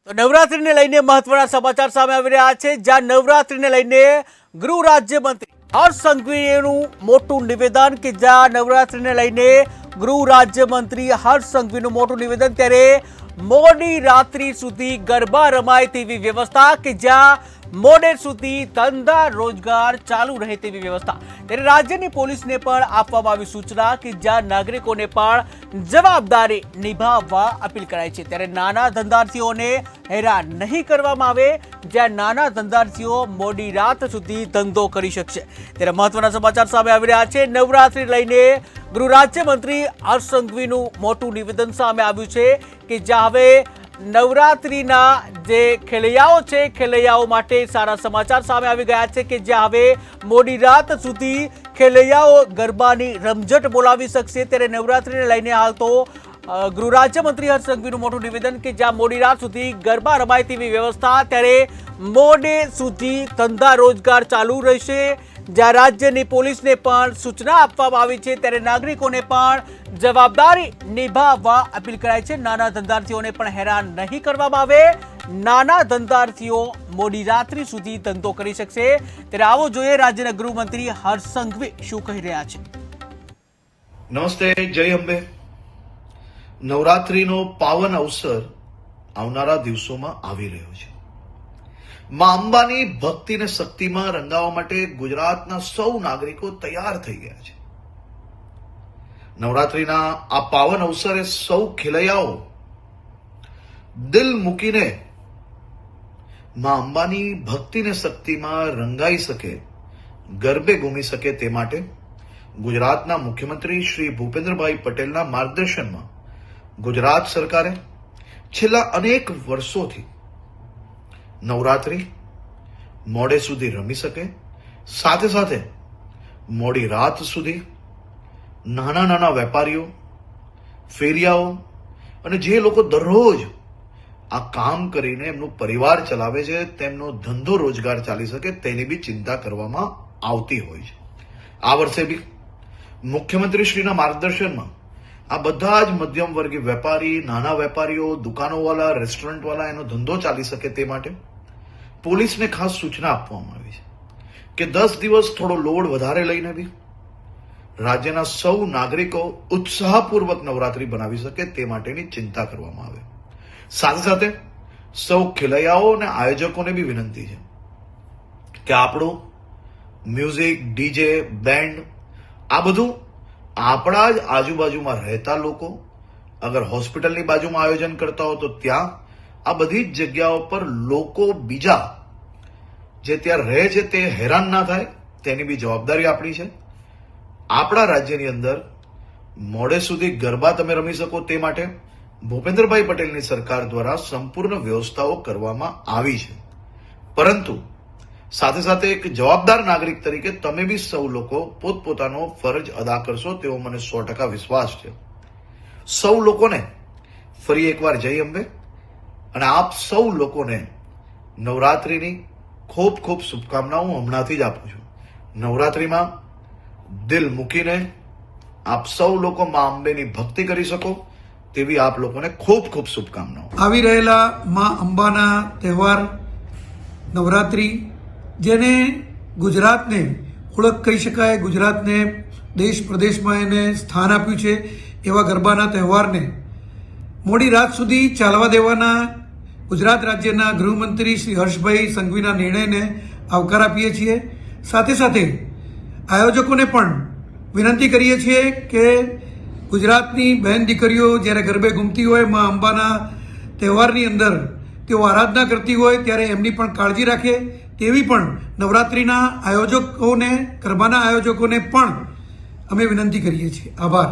તો નવરાત્રીને લઈને મહત્વના સમાચાર સામે આવી રહ્યા છે, જ્યાં નવરાત્રીને લઈને ગૃહ રાજ્યમંત્રી હર્ષ સંઘવીનું મોટું નિવેદન કે જ્યાં નવરાત્રીને લઈને ગૃહ રાજ્યમંત્રી હર્ષ સંઘવીનું મોટું નિવેદન, ત્યારે મોડી રાત્રિ સુધી ગરબા રમાય તેવી વ્યવસ્થા કે જ્યાં મોડે સુધી ધંધા રોજગાર ચાલુ રહે તેવી વ્યવસ્થા. ત્યારે રાજ્યની પોલીસને પણ આપવામાં આવી સૂચના કે જ્યાં નાગરિકોને પણ જવાબદારી નિભાવવા અપીલ કરાઈ છે. ત્યારે નાના ધંધાર્થીઓને હેરાન નહીં કરવામાં આવે, જ્યાં નાના ધંધાર્થીઓ મોડી રાત સુધી ધંધો કરી શકશે. ત્યારે મહત્વના સમાચાર સામે આવી રહ્યા છે. નવરાત્રી લઈને ગૃહ રાજ્યમંત્રી હર્ષ સંઘવીનું મોટું નિવેદન સામે આવ્યું છે કે જ્યાં હવે નવરાત્રીના જે ખેલૈયાઓ છે, ખેલૈયાઓ માટે સારા સમાચાર સામે આવી ગયા છે કે જ્યાં હવે મોડી રાત સુધી ખેલૈયાઓ ગરબાની રમઝટ બોલાવી શકશે. ત્યારે નવરાત્રીને લઈને હાલ તો ગૃહ રાજ્યમંત્રી હર્ષ સંઘવીનું મોટું નિવેદન કે જ્યાં મોડી રાત સુધી ગરબા રમાય તેવી વ્યવસ્થા, ત્યારે મોડે સુધી ધંધા રોજગાર ચાલુ રહેશે. જ્યાં રાજ્યની પોલીસને પણ સૂચના આપવામાં આવી છે, ત્યારે નાગરિકોને પણ જવાબદારી નિભાવવા અપીલ કરાઈ છે. નાના ધંધાર્થીઓને પણ હેરાન નહીં કરવામાં આવે, નાના ધંધાર્થીઓ મોડી રાત્રિ સુધી ધંધો કરી શકશે. ત્યારે આવો જોઈએ રાજ્યના ગૃહમંત્રી હર્ષ સંઘવી શું કહી રહ્યા છે. નમસ્તે, જય અંબે. નવરાત્રીનો પાવન અવસર આવનારા દિવસોમાં આવી રહ્યો છે. માં અંબાની ભક્તિ અને શક્તિમાં રંગાવવા માટે ગુજરાતના સૌ નાગરિકો તૈયાર થઈ ગયા છે. નવરાત્રીના આ પાવન અવસરે સૌ ખેલૈયાઓ દિલ મૂકીને માં અંબાની ભક્તિ અને શક્તિમાં રંગાઈ શકે, ગરબે ઘૂમી શકે તે માટે ગુજરાતના મુખ્યમંત્રી શ્રી ભૂપેન્દ્રભાઈ પટેલના માર્ગદર્શનમાં ગુજરાત સરકારે છેલ્લા અનેક વર્ષોથી નવરાત્રી મોડે સુધી રમી શકે, સાથે સાથે મોડી રાત સુધી નાના નાના વેપારીઓ, ફેરિયાઓ અને જે લોકો દરરોજ આ કામ કરીને એમનું પરિવાર ચલાવે છે, તેમનો ધંધો રોજગાર ચાલી શકે તેની બી ચિંતા કરવામાં આવતી હોય છે. આ વર્ષે બી મુખ્યમંત્રીશ્રીના માર્ગદર્શનમાં આ બધા જ મધ્યમ વર્ગીય વેપારી, નાના વેપારીઓ, દુકાનોવાળા, રેસ્ટોરન્ટવાળા એનો ધંધો ચાલી શકે તે માટે પોલીસને ખાસ સૂચના આપવામાં આવી છે કે 10 દિવસ થોડો લોડ વધારે લઈને બી રાજ્યના સૌ નાગરિકો ઉત્સાહપૂર્વક નવરાત્રી બનાવી શકે તે માટેની ચિંતા કરવામાં આવે. સાથે સાથે સૌ ખેલૈયાઓ અને આયોજકોને બી વિનંતી છે કે આપણું મ્યુઝિક, ડીજે, બેન્ડ આ બધું આપણા જ આજુબાજુમાં રહેતા લોકો, અગર હોસ્પિટલની બાજુમાં આયોજન કરતા હો તો ત્યાં આ બધી જ જગ્યાઓ પર લોકો બીજા જે ત્યાં રહે છે તે હેરાન ના થાય તેની બી જવાબદારી આપણી છે. આપણા રાજ્યની અંદર મોડે સુધી ગરબા તમે રમી શકો તે માટે ભૂપેન્દ્રભાઈ પટેલની સરકાર દ્વારા સંપૂર્ણ વ્યવસ્થાઓ કરવામાં આવી છે. પરંતુ સાથે સાથે એક જવાબદાર નાગરિક તરીકે તમે બી સૌ લોકો પોતપોતાનો ફરજ અદા કરશો તેવો મને 100% વિશ્વાસ છે. સૌ લોકોને ફરી એકવાર જય અંબે અને આપ સૌ લોકોને નવરાત્રીની ખૂબ ખૂબ શુભકામનાઓ હમણાંથી જ આપું છું. નવરાત્રીમાં દિલ મૂકીને આપ સૌ લોકો માં અંબેની ભક્તિ કરી શકો તેવી આપ લોકોને ખૂબ ખૂબ શુભકામનાઓ. આવી રહેલા માં અંબાના તહેવાર નવરાત્રી, જેને ગુજરાતને ઓળખ કહી શકાય, ગુજરાતને દેશ પ્રદેશમાં એને સ્થાન આપ્યું છે, એવા ગરબાના તહેવારને મોડી રાત સુધી ચાલવા દેવાના ગુજરાત રાજ્યના ગૃહમંત્રી શ્રી હર્ષભાઈ સંઘવીના નિર્ણયને આવકાર આપીએ છીએ. સાથે સાથે આયોજકોને પણ વિનંતી કરીએ છીએ કે ગુજરાતની બહેન દીકરીઓ જ્યારે ગરબે ઘૂમતી હોય, માં અંબાના તહેવારની અંદર તેઓ આરાધના કરતી હોય, ત્યારે એમની પણ કાળજી રાખે તેવી પણ નવરાત્રિના આયોજકોને, ગરબાના આયોજકોને પણ અમે વિનંતી કરીએ છીએ. આભાર.